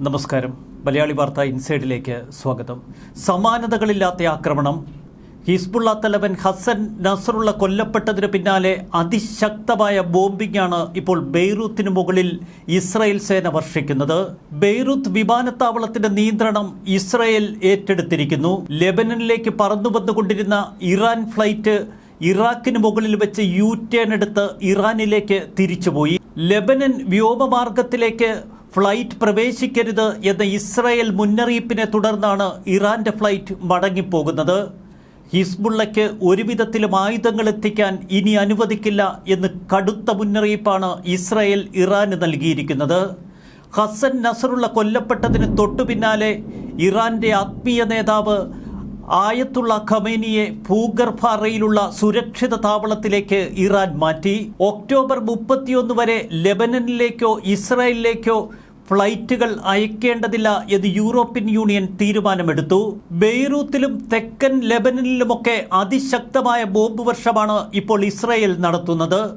നമസ്കാരം. മലയാളി വാർത്ത ഇൻസൈഡിലേക്ക് സ്വാഗതം. സമാനതകളില്ലാത്ത ആക്രമണം. ഹിസ്ബുള്ള തലവൻ ഹസൻ നസറുള്ള കൊല്ലപ്പെട്ടതിന് പിന്നാലെ അതിശക്തമായ ബോംബിംഗാണ് ഇപ്പോൾ ബെയ്റൂത്തിന് മുകളിൽ ഇസ്രായേൽ സേന വർഷിക്കുന്നത്. ബെയ്റൂത്ത് വിമാനത്താവളത്തിന്റെ നിയന്ത്രണം ഇസ്രായേൽ ഏറ്റെടുത്തിരിക്കുന്നു. ലെബനനിലേക്ക് പറന്നു വന്നുകൊണ്ടിരുന്ന ഇറാൻ ഫ്ലൈറ്റ് ഇറാഖിന് മുകളിൽ വെച്ച് യു-ടേൺ എടുത്ത് ഇറാനിലേക്ക് തിരിച്ചുപോയി. ലെബനൻ വ്യോമമാർഗത്തിലേക്ക് ഫ്ലൈറ്റ് പ്രവേശിക്കരുത് എന്ന ഇസ്രായേൽ മുന്നറിയിപ്പിനെ തുടർന്നാണ് ഇറാന്റെ ഫ്ലൈറ്റ് മടങ്ങിപ്പോകുന്നത്. ഹിസ്ബുള്ളയ്ക്ക് ഒരുവിധത്തിലും ആയുധങ്ങൾ എത്തിക്കാൻ ഇനി അനുവദിക്കില്ല എന്ന് കടുത്ത മുന്നറിയിപ്പാണ് ഇസ്രായേൽ ഇറാന് നൽകിയിരിക്കുന്നത്. ഹസൻ നസറുള്ള കൊല്ലപ്പെട്ടതിന് തൊട്ടു പിന്നാലെ ഇറാന്റെ ആത്മീയ നേതാവ് ആയത്തുള്ള ഖമേനിയെ ഭൂഗർഭ അറയിലുള്ള സുരക്ഷിത താവളത്തിലേക്ക് ഇറാൻ മാറ്റി. ഒക്ടോബർ 31 വരെ ലെബനനിലേക്കോ ഇസ്രായേലിലേക്കോ ഫ്ലൈറ്റുകൾ അയക്കേണ്ടതില്ല എന്ന് യൂറോപ്യൻ യൂണിയൻ തീരുമാനമെടുത്തു. ബെയ്റൂത്തിലും തെക്കൻ ലെബനനിലുമൊക്കെ അതിശക്തമായ ബോംബ് വർഷമാണ് ഇപ്പോൾ ഇസ്രായേൽ നടത്തുന്നത്.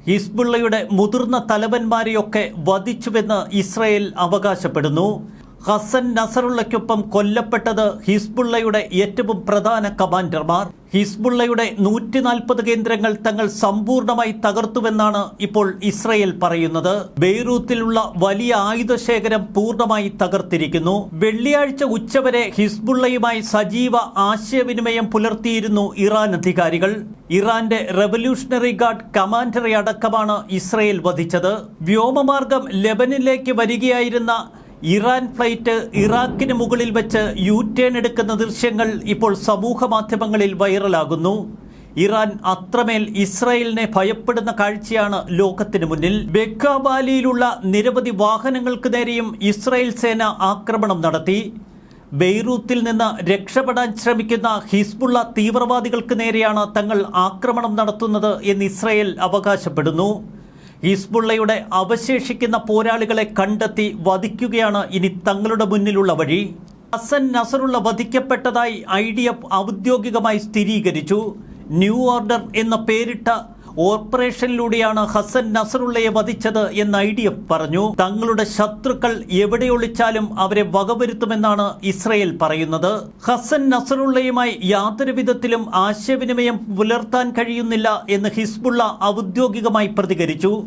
ഹിസ്ബുള്ളയുടെ മുതിർന്ന തലവന്മാരെയൊക്കെ വധിച്ചുവെന്ന് ഇസ്രായേൽ അവകാശപ്പെടുന്നു. ഹസൻ നസറുള്ളയ്ക്കൊപ്പം കൊല്ലപ്പെട്ടത് ഹിസ്ബുള്ളയുടെ ഏറ്റവും പ്രധാന കമാൻഡർമാർ. ഹിസ്ബുള്ളയുടെ 140 കേന്ദ്രങ്ങൾ തങ്ങൾ സമ്പൂർണ്ണമായി തകർത്തുവെന്നാണ് ഇപ്പോൾ ഇസ്രായേൽ പറയുന്നത്. ബെയ്റൂത്തിലുള്ള വലിയ ആയുധശേഖരം പൂർണ്ണമായി തകർത്തിരിക്കുന്നു. വെള്ളിയാഴ്ച ഉച്ചവരെ ഹിസ്ബുള്ളയുമായി സജീവ ആശയവിനിമയം പുലർത്തിയിരുന്നു ഇറാൻ അധികാരികൾ. ഇറാന്റെ റവല്യൂഷണറി ഗാർഡ് കമാൻഡറെ അടക്കമാണ് ഇസ്രായേൽ വധിച്ചത്. വ്യോമമാർഗം ലെബനിലേക്ക് വരികയായിരുന്ന ഇറാൻ ഫ്ലൈറ്റ് ഇറാഖിന് മുകളിൽ വെച്ച് യു-ടേൺ എടുക്കുന്ന ദൃശ്യങ്ങൾ ഇപ്പോൾ സമൂഹ മാധ്യമങ്ങളിൽ വൈറലാകുന്നു. ഇറാൻ അത്രമേൽ ഇസ്രായേലിനെ ഭയപ്പെടുന്ന കാഴ്ചയാണ് ലോകത്തിന് മുന്നിൽ. ബെക്ക വാലിയിലുള്ള നിരവധി വാഹനങ്ങൾക്ക് നേരെയും ഇസ്രായേൽ സേന ആക്രമണം നടത്തി. ബെയ്റൂത്തിൽ നിന്ന് രക്ഷപ്പെടാൻ ശ്രമിക്കുന്ന ഹിസ്ബുള്ള തീവ്രവാദികൾക്ക് നേരെയാണ് തങ്ങൾ ആക്രമണം നടത്തുന്നത് എന്ന് ഇസ്രായേൽ അവകാശപ്പെടുന്നു. ഹിസ്ബുള്ളയുടെ അവശേഷിക്കുന്ന പോരാളികളെ കണ്ടെത്തി വധിക്കുകയാണ് ഇനി തങ്ങളുടെ മുന്നിലുള്ള വഴി. ഹസൻ നസറുള്ള വധിക്കപ്പെട്ടതായി IDF ഔദ്യോഗികമായി സ്ഥിരീകരിച്ചു. ന്യൂ ഓർഡർ എന്ന പേരിട്ട ഓപ്പറേഷനിലൂടെയാണ് ഹസൻ നസറുള്ളയെ വധിച്ചത് എന്ന് IDF പറഞ്ഞു. തങ്ങളുടെ ശത്രുക്കൾ എവിടെ ഒളിച്ചാലും അവരെ വകവരുത്തുമെന്നാണ് ഇസ്രായേൽ പറയുന്നത്. ഹസൻ നസറുള്ളയുമായി യാതൊരു വിധത്തിലും ആശയവിനിമയം പുലർത്താൻ കഴിയുന്നില്ല എന്ന് ഹിസ്ബുള്ള ഔദ്യോഗികമായി പ്രതികരിച്ചു.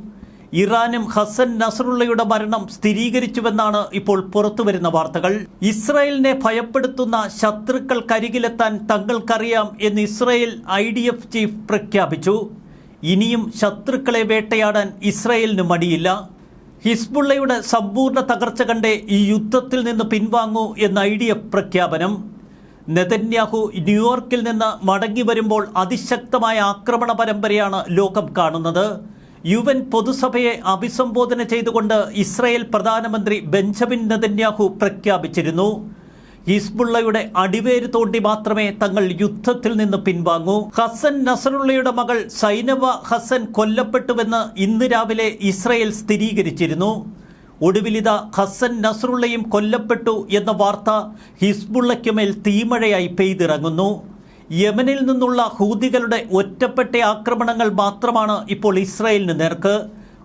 ഇറാനും ഹസൻ നസറുള്ളയുടെ മരണം സ്ഥിരീകരിച്ചുവെന്നാണ് ഇപ്പോൾ പുറത്തുവരുന്ന വാർത്തകൾ. ഇസ്രായേലിനെ ഭയപ്പെടുത്തുന്ന ശത്രുക്കൾക്കരികിലെത്താൻ തങ്ങൾക്കറിയാം എന്ന് ഇസ്രായേൽ IDF ചീഫ് പ്രഖ്യാപിച്ചു. ഇനിയും ശത്രുക്കളെ വേട്ടയാടാൻ ഇസ്രായേലിന് മടിയില്ല. ഹിസ്ബുള്ളയുടെ സമ്പൂർണ്ണ തകർച്ച കണ്ടേ ഈ യുദ്ധത്തിൽ നിന്ന് പിൻവാങ്ങൂ എന്ന IDF പ്രഖ്യാപനം. നെതന്യാഹു ന്യൂയോർക്കിൽ നിന്ന് മടങ്ങി വരുമ്പോൾ അതിശക്തമായ ആക്രമണ പരമ്പരയാണ് ലോകം കാണുന്നത്. UN പൊതുസഭയെ അഭിസംബോധന ചെയ്തുകൊണ്ട് ഇസ്രായേൽ പ്രധാനമന്ത്രി ബെഞ്ചമിൻ നെതന്യാഹു പ്രഖ്യാപിച്ചിരുന്നു. ഹിസ്ബുള്ളയുടെ അടിവേര് തോണ്ടി മാത്രമേ തങ്ങൾ യുദ്ധത്തിൽ നിന്ന് പിൻവാങ്ങൂ. ഹസൻ നസറുള്ളയുടെ മകൾ സൈനബ ഹസൻ കൊല്ലപ്പെട്ടുവെന്ന് ഇന്ന് രാവിലെ ഇസ്രായേൽ സ്ഥിരീകരിച്ചിരുന്നു. ഒടുവിലിത ഹസൻ നസറുള്ളയും കൊല്ലപ്പെട്ടു എന്ന വാർത്ത ഹിസ്ബുള്ളയ്ക്കുമേൽ തീമഴയായി പെയ്തിറങ്ങുന്നു. യമനിൽ നിന്നുള്ള ഹൂതികളുടെ ഒറ്റപ്പെട്ട ആക്രമണങ്ങൾ മാത്രമാണ് ഇപ്പോൾ ഇസ്രായേലിന് നേർക്ക്.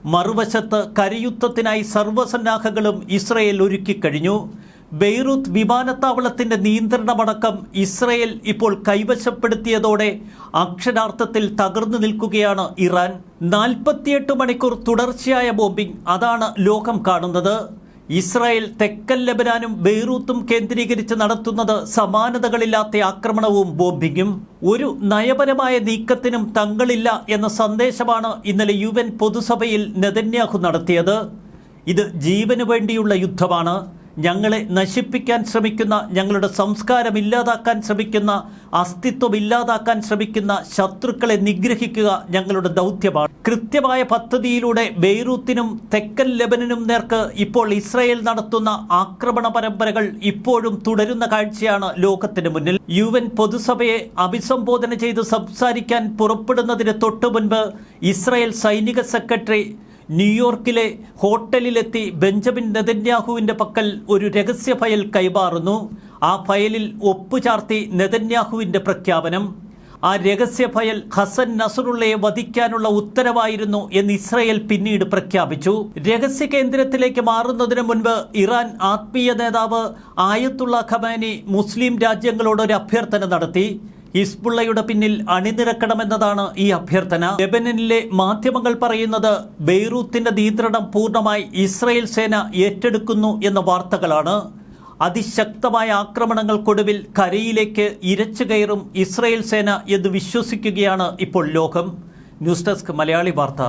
മറുവശത്ത് കരയുദ്ധത്തിനായി സർവ്വസന്നാഹങ്ങളും ഇസ്രായേൽ ഒരുക്കിക്കഴിഞ്ഞു. ബെയ്റൂത്ത് വിമാനത്താവളത്തിന്റെ നിയന്ത്രണമടക്കം ഇസ്രായേൽ ഇപ്പോൾ കൈവശപ്പെടുത്തിയതോടെ അക്ഷരാർത്ഥത്തിൽ തകർന്നു നിൽക്കുകയാണ് ഇറാൻ. 48 മണിക്കൂർ തുടർച്ചയായ ബോംബിംഗ്, അതാണ് ലോകം കാണുന്നത്. ഇസ്രായേൽ തെക്കൻ ലെബനാനും ബെയ്റൂത്തും കേന്ദ്രീകരിച്ച് നടത്തുന്നത് സമാനതകളില്ലാത്ത ആക്രമണവും ബോംബിങ്ങും. ഒരു നയപരമായ നീക്കത്തിനും തങ്ങളില്ല എന്ന സന്ദേശമാണ് ഇന്നലെ UN പൊതുസഭയിൽ നെതന്യാഹു നടത്തിയത്. ഇത് ജീവന് വേണ്ടിയുള്ള യുദ്ധമാണ്. ഞങ്ങളെ നശിപ്പിക്കാൻ ശ്രമിക്കുന്ന, ഞങ്ങളുടെ സംസ്കാരം ഇല്ലാതാക്കാൻ ശ്രമിക്കുന്ന, അസ്തിത്വം ഇല്ലാതാക്കാൻ ശ്രമിക്കുന്ന ശത്രുക്കളെ നിഗ്രഹിക്കുക ഞങ്ങളുടെ ദൗത്യമാണ്. കൃത്യമായ പദ്ധതിയിലൂടെ ബെയ്റൂത്തിനും തെക്കൻ ലെബനനും നേർക്ക് ഇപ്പോൾ ഇസ്രായേൽ നടത്തുന്ന ആക്രമണ പരമ്പരകൾ ഇപ്പോഴും തുടരുന്ന കാഴ്ചയാണ് ലോകത്തിന് മുന്നിൽ. UN പൊതുസഭയെ അഭിസംബോധന ചെയ്ത് സംസാരിക്കാൻ പുറപ്പെടുന്നതിന് തൊട്ടു മുൻപ് ഇസ്രായേൽ സൈനിക സെക്രട്ടറി ന്യൂയോർക്കിലെ ഹോട്ടലിലെത്തി ബെഞ്ചമിൻ നെതന്യാഹുവിൻ്റെ പക്കൽ ഒരു രഹസ്യ ഫയൽ കൈമാറുന്നു. ആ ഫയലിൽ ഒപ്പുചാർത്തി നെതന്യാഹുവിൻ്റെ പ്രഖ്യാപനം. ആ രഹസ്യ ഫയൽ ഹസൻ നസറുള്ളയെ വധിക്കാനുള്ള ഉത്തരവായിരുന്നു എന്ന് ഇസ്രയേൽ പിന്നീട് പ്രഖ്യാപിച്ചു. രഹസ്യ കേന്ദ്രത്തിലേക്ക് മാറുന്നതിന് മുൻപ് ഇറാൻ ആത്മീയ നേതാവ് ആയത്തുള്ള ഖമേനി മുസ്ലിം രാജ്യങ്ങളോട് ഒരു അഭ്യർത്ഥന നടത്തി. ഹിസ്ബുള്ളയുടെ പിന്നിൽ അണിനിരക്കണമെന്നതാണ് ഈ അഭ്യർത്ഥന. ലെബനനിലെ മാധ്യമങ്ങൾ പറയുന്നത് ബെയ്റൂത്തിന്റെ നിയന്ത്രണം പൂർണ്ണമായി ഇസ്രയേൽ സേന ഏറ്റെടുക്കുന്നു എന്ന വാർത്തകളാണ്. അതിശക്തമായ ആക്രമണങ്ങൾക്കൊടുവിൽ കരയിലേക്ക് ഇരച്ചു കയറും ഇസ്രയേൽ സേന എന്ന് വിശ്വസിക്കുകയാണ് ഇപ്പോൾ ലോകം. ന്യൂസ് ഡെസ്ക് മലയാളി വാർത്ത.